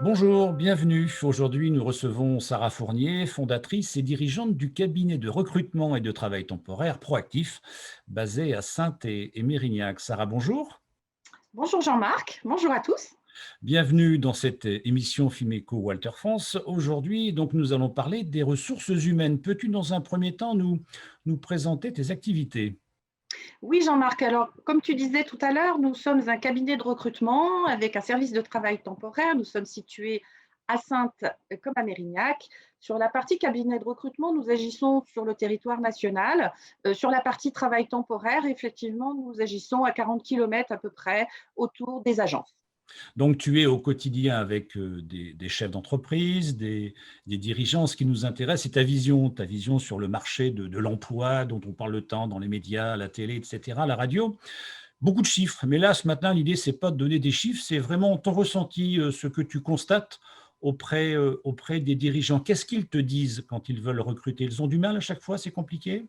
Bonjour, bienvenue. Aujourd'hui, nous recevons Sarah Fournier, fondatrice et dirigeante du cabinet de recrutement et de travail temporaire Proactif, basé à Saintes et Mérignac. Sarah, bonjour. Bonjour Jean-Marc, bonjour à tous. Bienvenue dans cette émission Fimeco Walter France. Aujourd'hui, donc, nous allons parler des ressources humaines. Peux-tu, dans un premier temps, nous présenter tes activités? Oui Jean-Marc, alors comme tu disais tout à l'heure, nous sommes un cabinet de recrutement avec un service de travail temporaire. Nous sommes situés à Saintes comme à Mérignac. Sur la partie cabinet de recrutement, nous agissons sur le territoire national. Sur la partie travail temporaire, effectivement, nous agissons à 40 kilomètres à peu près autour des agences. Donc, tu es au quotidien avec des chefs d'entreprise, des dirigeants. Ce qui nous intéresse, c'est ta vision sur le marché de l'emploi dont on parle le temps dans les médias, la télé, etc., la radio. Beaucoup de chiffres. Mais là, ce matin, l'idée, c'est pas de donner des chiffres, c'est vraiment ton ressenti, ce que tu constates auprès des dirigeants. Qu'est-ce qu'ils te disent quand ils veulent recruter? Ils ont du mal à chaque fois, c'est compliqué?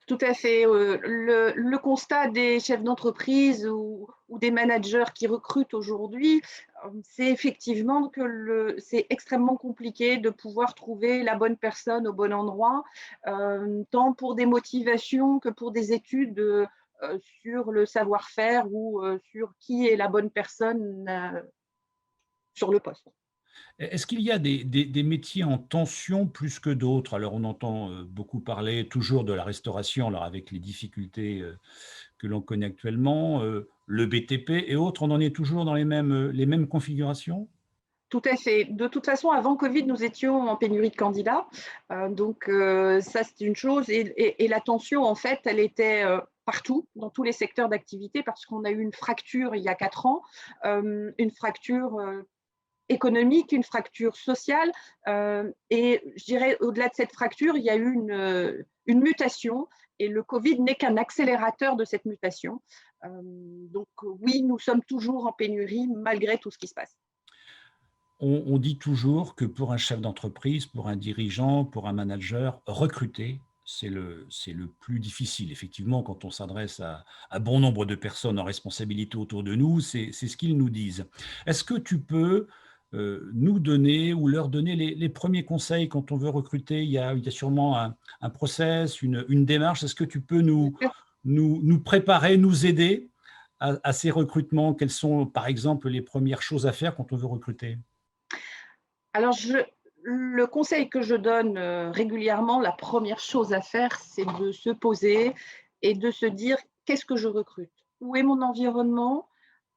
Tout à fait. Le constat des chefs d'entreprise ou des managers qui recrutent aujourd'hui, c'est effectivement que c'est extrêmement compliqué de pouvoir trouver la bonne personne au bon endroit, tant pour des motivations que pour des études sur le savoir-faire ou sur qui est la bonne personne sur le poste. Est-ce qu'il y a des métiers en tension plus que d'autres? Alors, on entend beaucoup parler toujours de la restauration, alors avec les difficultés que l'on connaît actuellement, le BTP et autres, on en est toujours dans les mêmes configurations? Tout à fait. De toute façon, avant Covid, nous étions en pénurie de candidats. Ça, c'est une chose. Et la tension, en fait, elle était partout, dans tous les secteurs d'activité, parce qu'on a eu une fracture il y a 4 ans, une fracture économique, une fracture sociale. Et je dirais, au-delà de cette fracture, il y a eu une mutation. Et le Covid n'est qu'un accélérateur de cette mutation. Oui, nous sommes toujours en pénurie malgré tout ce qui se passe. On dit toujours que pour un chef d'entreprise, pour un dirigeant, pour un manager, recruter, c'est le plus difficile. Effectivement, quand on s'adresse à bon nombre de personnes en responsabilité autour de nous, c'est ce qu'ils nous disent. Est-ce que tu peux nous donner ou leur donner les premiers conseils quand on veut recruter? Il y a sûrement un process, une démarche. Est-ce que tu peux nous préparer, nous aider à ces recrutements? Quelles sont, par exemple, les premières choses à faire quand on veut recruter? Alors, le conseil que je donne régulièrement, la première chose à faire, c'est de se poser et de se dire: «Qu'est-ce que je recrute? Où est mon environnement?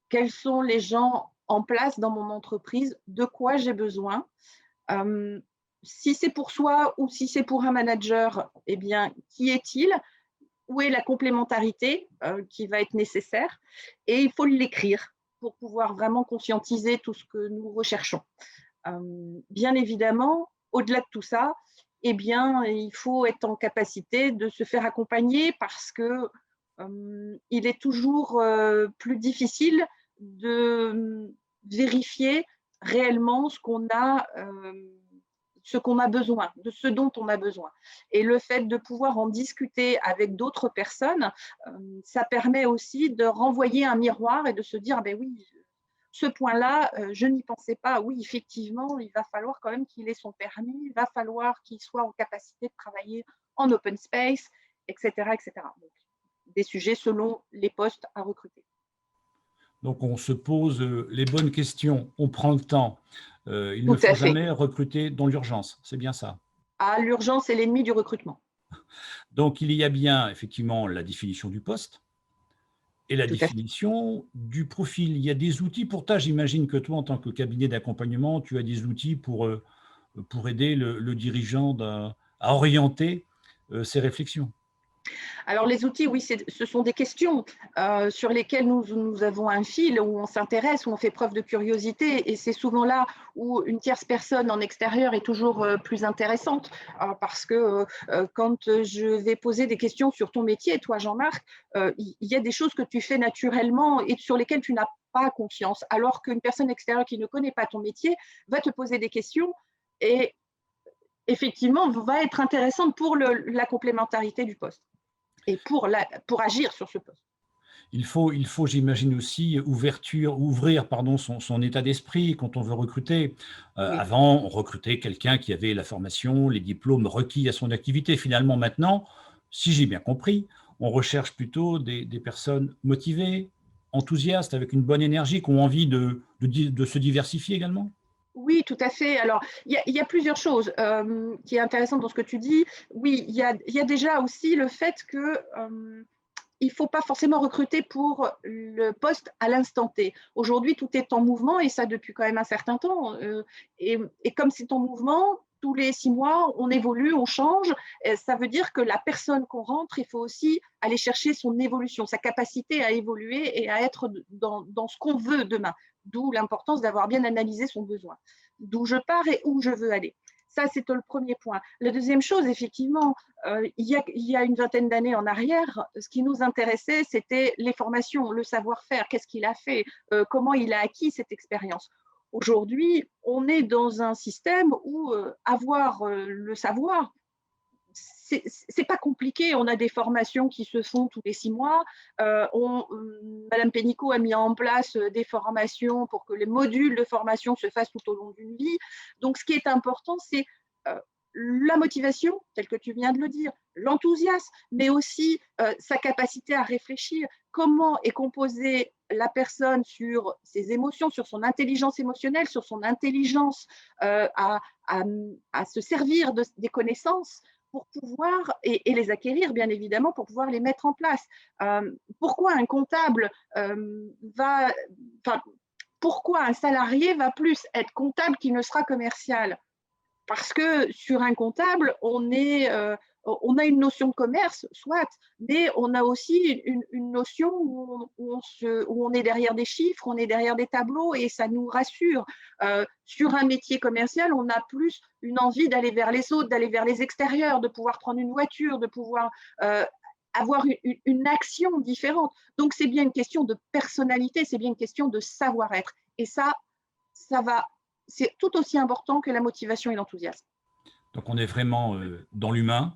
Quels sont les gens en place dans mon entreprise? De quoi j'ai besoin?» Hem, Si c'est pour soi ou si c'est pour un manager, eh bien, qui est-il? Où est la complémentarité qui va être nécessaire? Et il faut l'écrire pour pouvoir vraiment conscientiser tout ce que nous recherchons. Bien évidemment, au-delà de tout ça, eh bien, il faut être en capacité de se faire accompagner parce que, il est toujours, plus difficile de, vérifier réellement ce qu'on a besoin, de ce dont on a besoin. Et le fait de pouvoir en discuter avec d'autres personnes, ça permet aussi de renvoyer un miroir et de se dire: «Ah beh oui, ce point-là, je n'y pensais pas. Oui, effectivement, il va falloir quand même qu'il ait son permis, il va falloir qu'il soit en capacité de travailler en open space, et cetera, et cetera». Donc, des sujets selon les postes à recruter. Donc on se pose, les bonnes questions, on prend le temps. Il ne Tout à faut fait. jamais recruter dans l'urgence, c'est bien ça? Ah, l'urgence est l'ennemi du recrutement. Donc il y a bien effectivement la définition du poste et la Tout à fait. définition du profil. Il y a des outils pour ça, j'imagine que toi, en tant que cabinet d'accompagnement, tu as des outils pour aider le dirigeant à orienter, ses réflexions? Alors les outils, oui, ce sont des questions sur lesquelles nous avons un fil, où on s'intéresse, où on fait preuve de curiosité. Et c'est souvent là où une tierce personne en extérieur est toujours plus intéressante. Parce que quand je vais poser des questions sur ton métier, toi Jean-Marc, il y a des choses que tu fais naturellement et sur lesquelles tu n'as pas confiance. Alors qu'une personne extérieure qui ne connaît pas ton métier va te poser des questions et effectivement va être intéressante pour la complémentarité du poste et pour agir sur ce poste. J'imagine aussi, ouvrir pardon, son état d'esprit quand on veut recruter. Oui. Avant, on recrutait quelqu'un qui avait la formation, les diplômes requis à son activité. Finalement, maintenant, si j'ai bien compris, on recherche plutôt des personnes motivées, enthousiastes, avec une bonne énergie, qui ont envie de se diversifier également. Oui, tout à fait. Alors, il y a plusieurs choses qui est intéressante dans ce que tu dis. Oui, il y a déjà aussi le fait que il ne faut pas forcément recruter pour le poste à l'instant T. Aujourd'hui, tout est en mouvement et ça depuis quand même un certain temps. Et comme c'est en mouvement, tous les 6 mois, on évolue, on change. Et ça veut dire que la personne qu'on rentre, il faut aussi aller chercher son évolution, sa capacité à évoluer et à être dans ce qu'on veut demain. D'où l'importance d'avoir bien analysé son besoin, d'où je pars et où je veux aller. Ça, c'est le premier point. La deuxième chose, effectivement, il y a une vingtaine d'années en arrière, ce qui nous intéressait, c'était les formations, le savoir-faire, qu'est-ce qu'il a fait, comment il a acquis cette expérience. Aujourd'hui, on est dans un système où avoir le savoir, c'est pas compliqué. On a des formations qui se font tous les 6 mois. Madame Pénicaud a mis en place des formations pour que les modules de formation se fassent tout au long d'une vie. Donc, ce qui est important, c'est euh, la motivation, telle que tu viens de le dire, l'enthousiasme, mais aussi sa capacité à réfléchir. Comment est composée la personne sur ses émotions, sur son intelligence émotionnelle, sur son intelligence à, à se servir des connaissances pour pouvoir, et les acquérir bien évidemment, pour pouvoir les mettre en place. Pourquoi un comptable va, enfin, pourquoi un salarié va plus être comptable qu'il ne sera commercial? Parce que sur un comptable, on a une notion de commerce, soit, mais on a aussi une notion où on est derrière des chiffres, on est derrière des tableaux et ça nous rassure. Sur un métier commercial, on a plus une envie d'aller vers les autres, d'aller vers les extérieurs, de pouvoir prendre une voiture, de pouvoir avoir une action différente. Donc, c'est bien une question de personnalité, c'est bien une question de savoir-être. Et ça va, c'est tout aussi important que la motivation et l'enthousiasme. Donc, on est vraiment dans l'humain,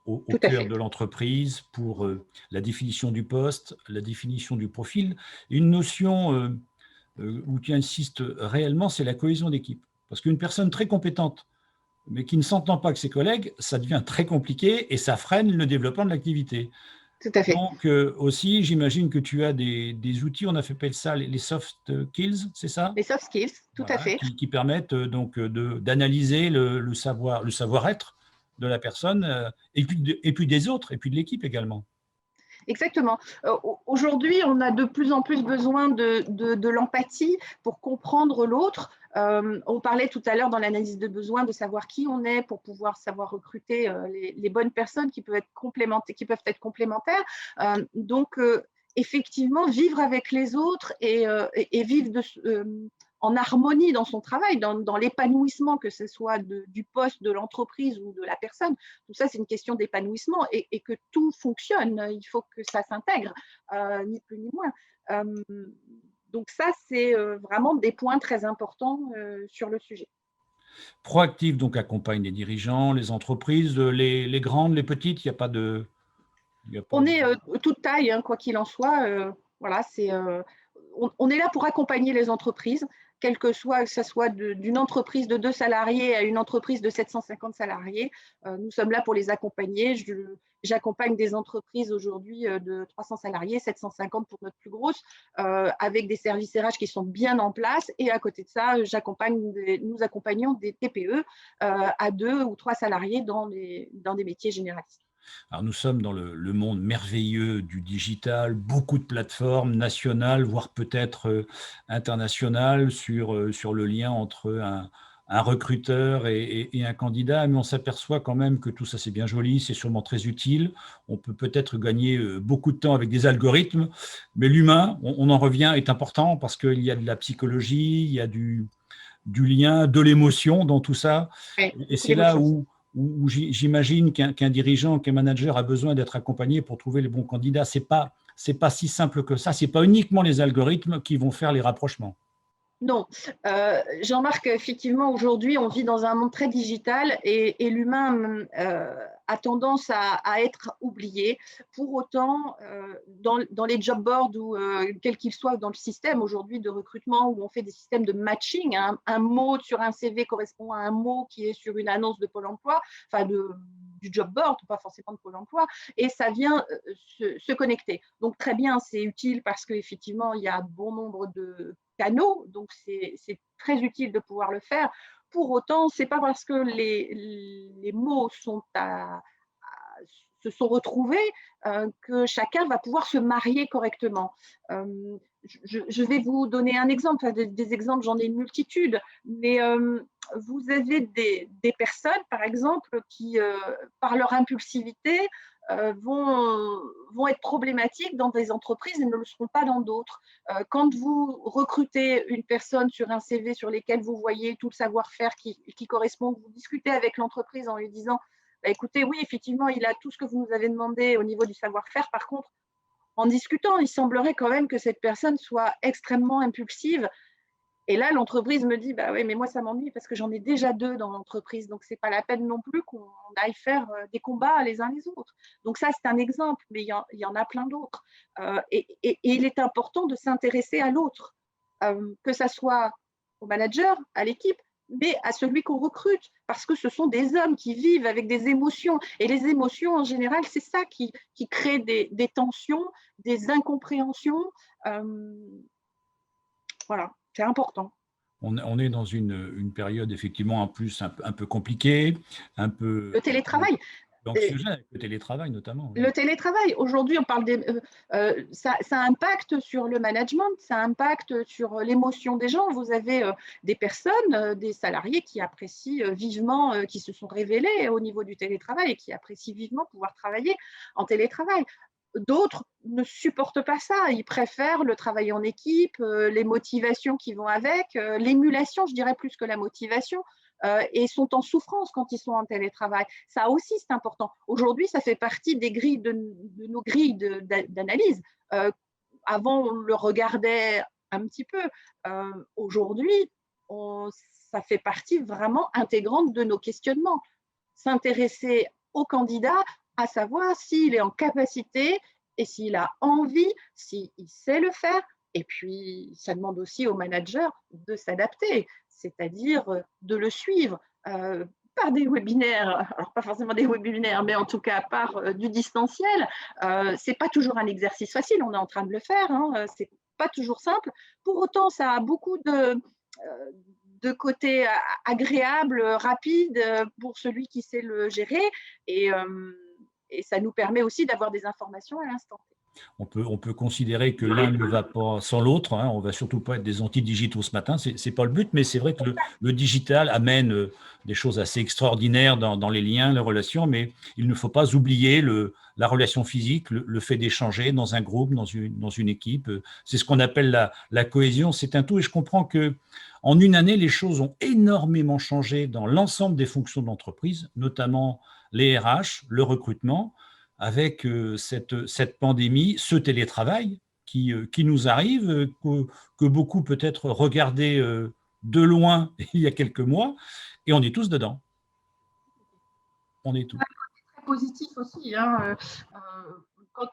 au Tout à cœur fait. de l'entreprise, pour la définition du poste, la définition du profil. Une notion où tu insistes réellement, c'est la cohésion d'équipe. Parce qu'une personne très compétente, mais qui ne s'entend pas avec ses collègues, ça devient très compliqué et ça freine le développement de l'activité. Tout à fait. Donc aussi, j'imagine que tu as des outils, on a fait appeler ça les soft skills, c'est ça? Les soft skills, tout à Voilà, fait. qui permettent donc d'analyser le savoir-être de la personne et puis des autres, et puis de l'équipe également. Exactement. Aujourd'hui, on a de plus en plus besoin de l'empathie pour comprendre l'autre. On parlait tout à l'heure dans l'analyse de besoins de savoir qui on est pour pouvoir savoir recruter les bonnes personnes qui peuvent être complémentaires. Donc, effectivement, vivre avec les autres et vivre en harmonie dans son travail, dans l'épanouissement, que ce soit du poste, de l'entreprise ou de la personne. Tout ça, c'est une question d'épanouissement et que tout fonctionne. Il faut que ça s'intègre, ni plus ni moins. Donc ça, c'est vraiment des points très importants sur le sujet. Proactif donc accompagne les dirigeants, les entreprises, les grandes, les petites, il y a pas On de... est toute taille, hein, quoi qu'il en soit. Voilà, on est là pour accompagner les entreprises, quelle que ce soit d'une entreprise de 2 salariés à une entreprise de 750 salariés. Nous sommes là pour les accompagner. J'accompagne des entreprises aujourd'hui de 300 salariés, 750 pour notre plus grosse, avec des services RH qui sont bien en place. Et à côté de ça, nous accompagnons des TPE à 2 ou 3 salariés dans des métiers généralistes. Alors nous sommes dans le monde merveilleux du digital, beaucoup de plateformes nationales, voire peut-être internationales sur le lien entre un recruteur et un candidat, mais on s'aperçoit quand même que tout ça c'est bien joli, c'est sûrement très utile, on peut peut-être gagner beaucoup de temps avec des algorithmes, mais l'humain, on en revient, est important parce qu'il y a de la psychologie, il y a du lien, de l'émotion dans tout ça. Ouais, Et beaucoup c'est là d'émotions. où j'imagine qu'un dirigeant, qu'un manager a besoin d'être accompagné pour trouver les bons candidats. C'est pas si simple que ça. C'est pas uniquement les algorithmes qui vont faire les rapprochements. Non, Jean-Marc, effectivement, aujourd'hui, on vit dans un monde très digital et l'humain a tendance à être oublié. Pour autant, dans les job boards ou quels qu'ils soient dans le système aujourd'hui de recrutement où on fait des systèmes de matching, hein, un mot sur un CV correspond à un mot qui est sur une annonce de Pôle emploi, enfin du job board, pas forcément de Pôle emploi, et ça vient se connecter. Donc très bien, c'est utile parce qu'effectivement, il y a bon nombre de canaux, donc c'est très utile de pouvoir le faire. Pour autant, ce n'est pas parce que les mots se sont retrouvés que chacun va pouvoir se marier correctement. Je vais vous donner un exemple, enfin, des exemples, j'en ai une multitude, mais vous avez des personnes, par exemple, qui, par leur impulsivité, vont être problématiques dans des entreprises et ne le seront pas dans d'autres. Quand vous recrutez une personne sur un CV sur lequel vous voyez tout le savoir-faire qui correspond, vous discutez avec l'entreprise en lui disant bah, écoutez, oui, effectivement, il a tout ce que vous nous avez demandé au niveau du savoir-faire. Par contre, en discutant, il semblerait quand même que cette personne soit extrêmement impulsive. Et là, l'entreprise me dit, bah oui, mais moi, ça m'ennuie parce que j'en ai déjà 2 dans l'entreprise. Donc, ce n'est pas la peine non plus qu'on aille faire des combats les uns les autres. Donc, ça, c'est un exemple, mais il y en a plein d'autres. Et il est important de s'intéresser à l'autre, que ça soit au manager, à l'équipe, mais à celui qu'on recrute, parce que ce sont des hommes qui vivent avec des émotions. Et les émotions, en général, c'est ça qui crée des tensions, des incompréhensions. Euh, voilà, c'est important. On est dans une période effectivement en plus un peu compliquée, Le un peu télétravail, anxiogène avec le télétravail notamment. Oui. le télétravail, aujourd'hui, on parle ça impacte sur le management, ça impacte sur l'émotion des gens. Vous avez des personnes, des salariés qui apprécient vivement, qui se sont révélés au niveau du télétravail et qui apprécient vivement pouvoir travailler en télétravail. D'autres ne supportent pas ça, ils préfèrent le travail en équipe, les motivations qui vont avec, l'émulation, je dirais plus que la motivation, et sont en souffrance quand ils sont en télétravail. Ça aussi, c'est important. Aujourd'hui, ça fait partie des grilles de nos grilles d'analyse. Avant, on le regardait un petit peu. Aujourd'hui, ça fait partie vraiment intégrante de nos questionnements. S'intéresser au candidat, à savoir s'il est en capacité et s'il a envie, s'il sait le faire. Et puis, ça demande aussi au manager de s'adapter, c'est-à-dire de le suivre par des webinaires, alors pas forcément des webinaires, mais en tout cas par du distanciel. C'est pas toujours un exercice facile, on est en train de le faire, hein, c'est pas toujours simple. Pour autant, ça a beaucoup de côté agréable, rapide pour celui qui sait le gérer et, et ça nous permet aussi d'avoir des informations à l'instant. On peut considérer que l'un ne va pas sans l'autre. Hein. On ne va surtout pas être des anti-digitaux ce matin. Ce n'est pas le but, mais c'est vrai que le digital amène des choses assez extraordinaires dans les liens, les relations, mais il ne faut pas oublier la relation physique, le fait d'échanger dans un groupe, dans une équipe. C'est ce qu'on appelle la cohésion. C'est un tout. Et je comprends que en une année, les choses ont énormément changé dans l'ensemble des fonctions de l'entreprise, notamment les RH, le recrutement avec cette pandémie, ce télétravail qui nous arrive, que beaucoup peut-être regardaient de loin il y a quelques mois, et on est tous dedans. On est tous. Très positif aussi. Hein. Quand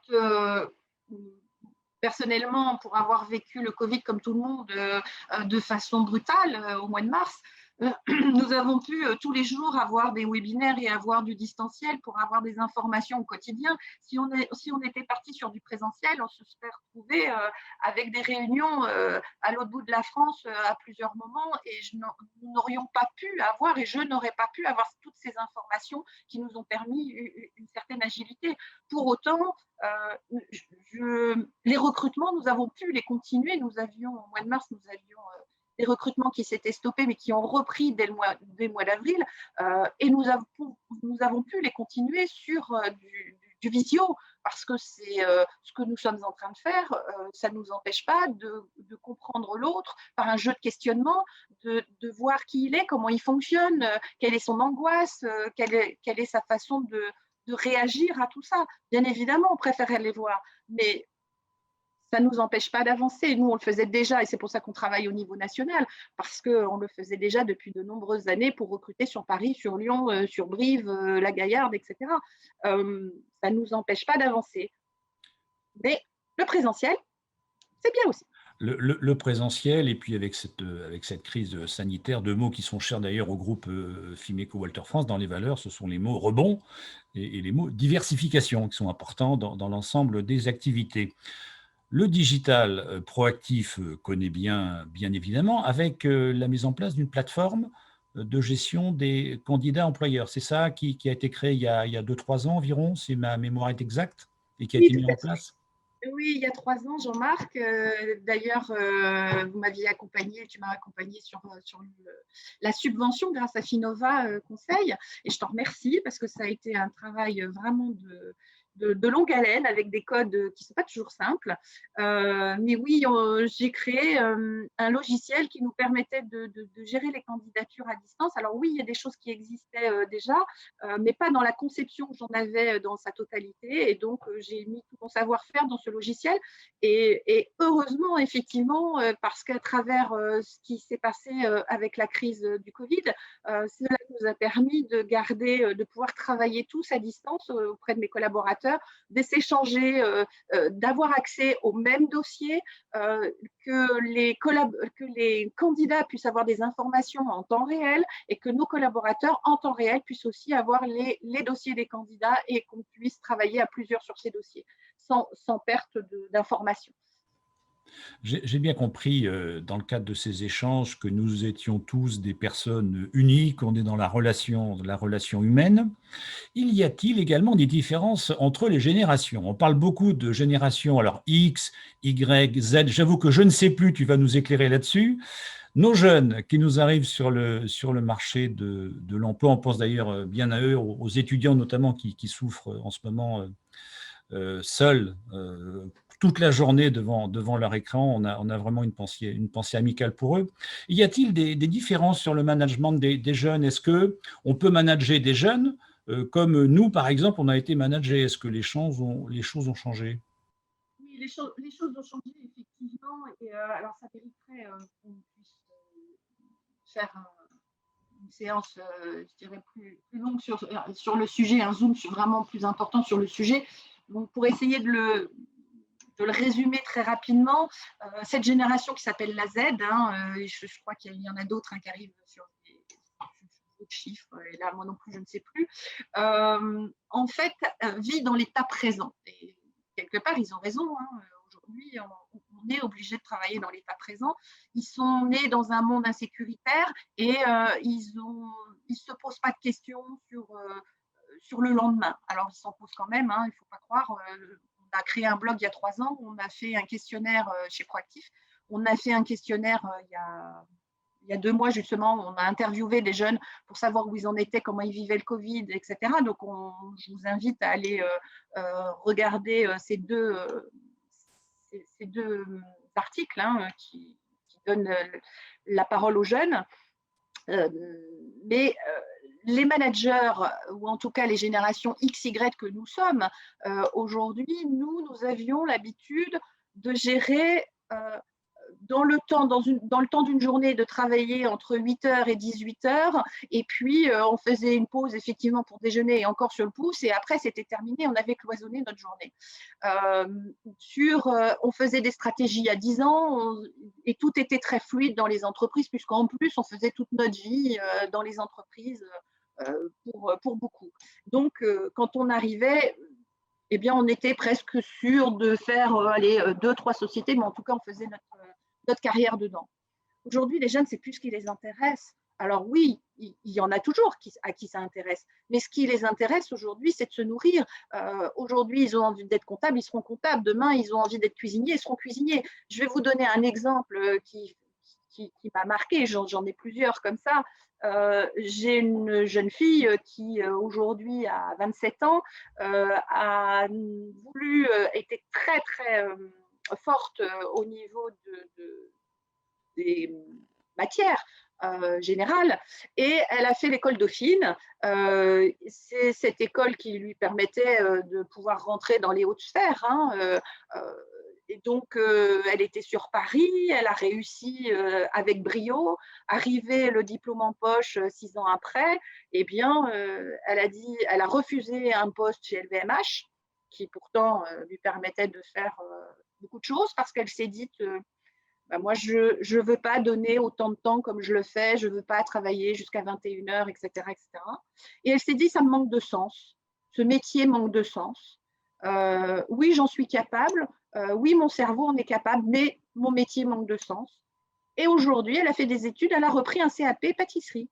personnellement, pour avoir vécu le Covid comme tout le monde de façon brutale au mois de mars, nous avons pu tous les jours avoir des webinaires et avoir du distanciel pour avoir des informations au quotidien. Si on était parti sur du présentiel, on se serait retrouvé avec des réunions à l'autre bout de la France à plusieurs moments et nous n'aurions pas pu avoir et je n'aurais pas pu avoir toutes ces informations qui nous ont permis une certaine agilité. Pour autant, les recrutements, nous avons pu les continuer. Nous avions, au mois de mars, nous avions des recrutements qui s'étaient stoppés, mais qui ont repris dès le mois d'avril. Et nous avons pu les continuer sur du visio, parce que c'est ce que nous sommes en train de faire. Ça ne nous empêche pas de comprendre l'autre par un jeu de questionnement, de voir qui il est, comment il fonctionne, quelle est son angoisse, quelle est sa façon de réagir à tout ça. Bien évidemment, on préférait les voir, mais ça ne nous empêche pas d'avancer. Nous, on le faisait déjà, et c'est pour ça qu'on travaille au niveau national, parce qu'on le faisait déjà depuis de nombreuses années pour recruter sur Paris, sur Lyon, sur Brive, la Gaillarde, etc. Ça ne nous empêche pas d'avancer. Mais le présentiel, c'est bien aussi. Le présentiel, et puis avec cette crise sanitaire, deux mots qui sont chers d'ailleurs au groupe Fimeco Walter France dans les valeurs, ce sont les mots rebond et les mots diversification qui sont importants dans l'ensemble des activités. Le digital proactif connaît bien évidemment, avec la mise en place d'une plateforme de gestion des candidats employeurs. C'est ça qui a été créé il y a 2-3 ans environ, si ma mémoire est exacte, et qui a Oui, été tout mis à en fait. place. Oui, il y a 3 ans, Jean-Marc. D'ailleurs, vous m'aviez accompagné, tu m'as accompagné sur la subvention grâce à Finova Conseil. Et je t'en remercie parce que ça a été un travail vraiment de longue haleine avec des codes qui ne sont pas toujours simples. Mais oui, j'ai créé un logiciel qui nous permettait de gérer les candidatures à distance. Alors oui, il y a des choses qui existaient déjà, mais pas dans la conception que j'en avais dans sa totalité. Et donc, j'ai mis tout mon savoir-faire dans ce logiciel. Et heureusement, effectivement, parce qu'à travers ce qui s'est passé avec la crise du Covid, cela nous a permis de garder, de pouvoir travailler tous à distance auprès de mes collaborateurs, de s'échanger, d'avoir accès aux mêmes dossiers, que les candidats puissent avoir des informations en temps réel et que nos collaborateurs en temps réel puissent aussi avoir les dossiers des candidats et qu'on puisse travailler à plusieurs sur ces dossiers sans perte d'informations. J'ai bien compris, dans le cadre de ces échanges, que nous étions tous des personnes uniques, on est dans la relation humaine. Il y a-t-il également des différences entre les générations? On parle beaucoup de génération, alors X, Y, Z. J'avoue que je ne sais plus, tu vas nous éclairer là-dessus. Nos jeunes qui nous arrivent sur le marché de l'emploi, on pense d'ailleurs bien à eux, aux étudiants notamment qui souffrent en ce moment seuls toute la journée devant leur écran. On a vraiment une pensée amicale pour eux. Y a-t-il des différences sur le management des jeunes? Est-ce qu'on peut manager des jeunes comme nous, par exemple, on a été managés? Est-ce que les choses ont changé? Oui, les choses ont changé effectivement. Et alors, ça mériterait qu'on puisse faire une séance, je dirais, plus longue sur le sujet, un zoom vraiment plus important sur le sujet. Donc, pour essayer de le résumer très rapidement, cette génération qui s'appelle la Z, hein, je crois qu'il y en a d'autres qui arrivent sur d'autres chiffres, et là, moi non plus, je ne sais plus, en fait, vit dans l'état présent. Et quelque part, ils ont raison. Hein. Aujourd'hui, on est obligé de travailler dans l'état présent. Ils sont nés dans un monde insécuritaire et ils ne se posent pas de questions sur le lendemain. Alors, ils s'en posent quand même, hein, il ne faut pas croire. On a créé un blog il y a 3 ans, on a fait un questionnaire chez Proactif. On a fait un questionnaire il y a 2 mois, justement, on a interviewé des jeunes pour savoir où ils en étaient, comment ils vivaient le Covid, etc. Donc, je vous invite à aller regarder ces deux articles hein, qui donnent la parole aux jeunes. Mais les managers, ou en tout cas les générations X, Y que nous sommes, aujourd'hui, nous avions l'habitude de gérer dans le temps d'une journée, de travailler entre 8 h et 18 h, et puis on faisait une pause effectivement pour déjeuner et encore sur le pouce, et après c'était terminé, on avait cloisonné notre journée. On faisait des stratégies à 10 ans, et tout était très fluide dans les entreprises, puisqu'en plus on faisait toute notre vie dans les entreprises pour beaucoup. Donc quand on arrivait, eh bien, on était presque sûr de faire 2, 3 sociétés, mais en tout cas, on faisait notre carrière dedans. Aujourd'hui, les jeunes, c'est plus ce qui les intéresse. Alors oui, il y en a toujours à qui ça intéresse, mais ce qui les intéresse aujourd'hui, c'est de se nourrir. Aujourd'hui, ils ont envie d'être comptables, ils seront comptables. Demain, ils ont envie d'être cuisiniers, ils seront cuisiniers. Je vais vous donner un exemple qui m'a marqué, j'en ai plusieurs comme ça. J'ai une jeune fille qui aujourd'hui a 27 ans, a voulu, était très très forte au niveau des matières générales, et elle a fait l'école Dauphine. C'est cette école qui lui permettait de pouvoir rentrer dans les hautes sphères. Hein, Et donc, elle était sur Paris, elle a réussi avec brio. Arrivé le diplôme en poche 6 ans après, eh bien, elle a refusé un poste chez LVMH, qui pourtant lui permettait de faire beaucoup de choses, parce qu'elle s'est dit bah, moi, je ne veux pas donner autant de temps comme je le fais, je ne veux pas travailler jusqu'à 21 heures, etc., etc. Et cetera. Et elle s'est dit, ça me manque de sens. Ce métier manque de sens. Oui, j'en suis capable. Oui, mon cerveau en est capable, mais mon métier manque de sens. Et aujourd'hui, elle a fait des études, elle a repris un CAP pâtisserie.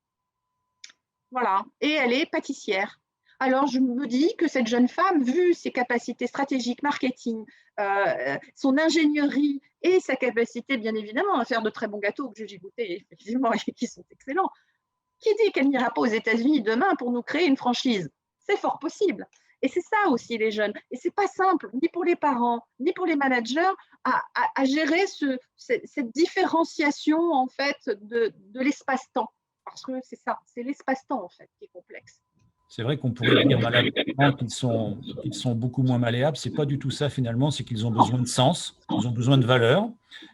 Voilà. Et elle est pâtissière. Alors, je me dis que cette jeune femme, vu ses capacités stratégiques, marketing, son ingénierie et sa capacité, bien évidemment, à faire de très bons gâteaux que j'ai goûté, effectivement, et qui sont excellents, qui dit qu'elle n'ira pas aux États-Unis demain pour nous créer une franchise? C'est fort possible. Et c'est ça aussi les jeunes. Et c'est pas simple, ni pour les parents, ni pour les managers, à gérer cette différenciation en fait de l'espace-temps. Parce que c'est ça, c'est l'espace-temps en fait qui est complexe. C'est vrai qu'on pourrait dire maladroitement qu'ils sont beaucoup moins malléables. Ce n'est pas du tout ça finalement, c'est qu'ils ont besoin de sens, ils ont besoin de valeur,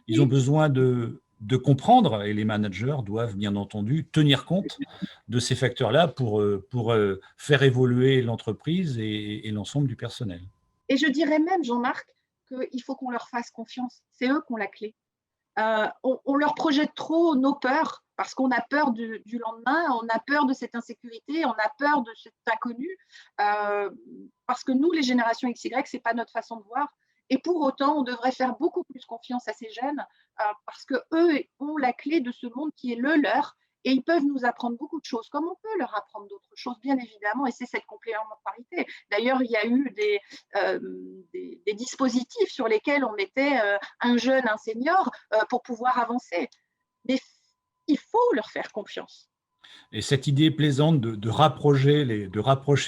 ils ont besoin de comprendre, et les managers doivent bien entendu tenir compte de ces facteurs-là pour faire évoluer l'entreprise et l'ensemble du personnel. Et je dirais même, Jean-Marc, qu'il faut qu'on leur fasse confiance. C'est eux qui ont la clé. On leur projette trop nos peurs parce qu'on a peur du lendemain, on a peur de cette insécurité, on a peur de cet inconnu, parce que nous, les générations XY, ce n'est pas notre façon de voir. Et pour autant, on devrait faire beaucoup plus confiance à ces jeunes parce qu'eux ont la clé de ce monde qui est le leur et ils peuvent nous apprendre beaucoup de choses, comme on peut leur apprendre d'autres choses, bien évidemment, et c'est cette complémentarité. D'ailleurs, il y a eu des dispositifs sur lesquels on mettait un jeune, un senior, pour pouvoir avancer. Mais il faut leur faire confiance. Et cette idée plaisante de rapprocher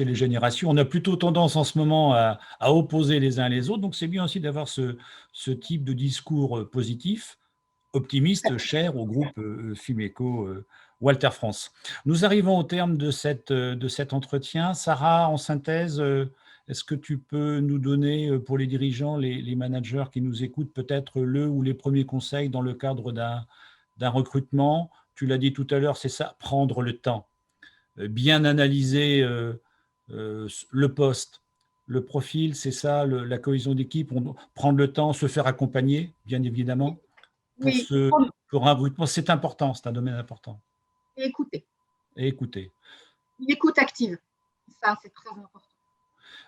les générations, on a plutôt tendance en ce moment à opposer les uns les autres, donc c'est bien aussi d'avoir ce type de discours positif, optimiste, cher au groupe Fimeco Walter France. Nous arrivons au terme de cet entretien. Sarah, en synthèse, est-ce que tu peux nous donner pour les dirigeants, les managers qui nous écoutent, peut-être le ou les premiers conseils dans le cadre d'un recrutement? Tu l'as dit tout à l'heure, c'est ça, prendre le temps, bien analyser le poste, le profil, c'est ça, la cohésion d'équipe, prendre le temps, se faire accompagner, bien évidemment, Oui, pour un recrutement. C'est important, c'est un domaine important. et écouter. Et écoutez. L'écoute active, ça c'est très important.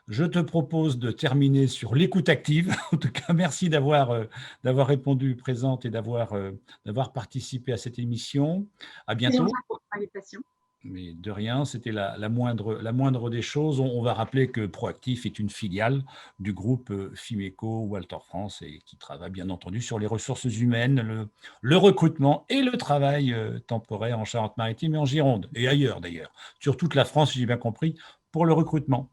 Je te propose de terminer sur l'écoute active. En tout cas, merci d'avoir répondu présente et d'avoir participé à cette émission. À bientôt. Pour l'invitation. Mais de rien, c'était la moindre des choses. On va rappeler que Proactif est une filiale du groupe Fimeco Walter France et qui travaille bien entendu sur les ressources humaines, le recrutement et le travail temporaire en Charente-Maritime et en Gironde, et ailleurs d'ailleurs, sur toute la France, si j'ai bien compris, pour le recrutement.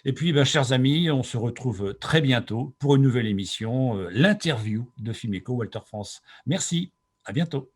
Et puis, chers amis, on se retrouve très bientôt pour une nouvelle émission, l'interview de Fimeco Walter France. Merci, à bientôt.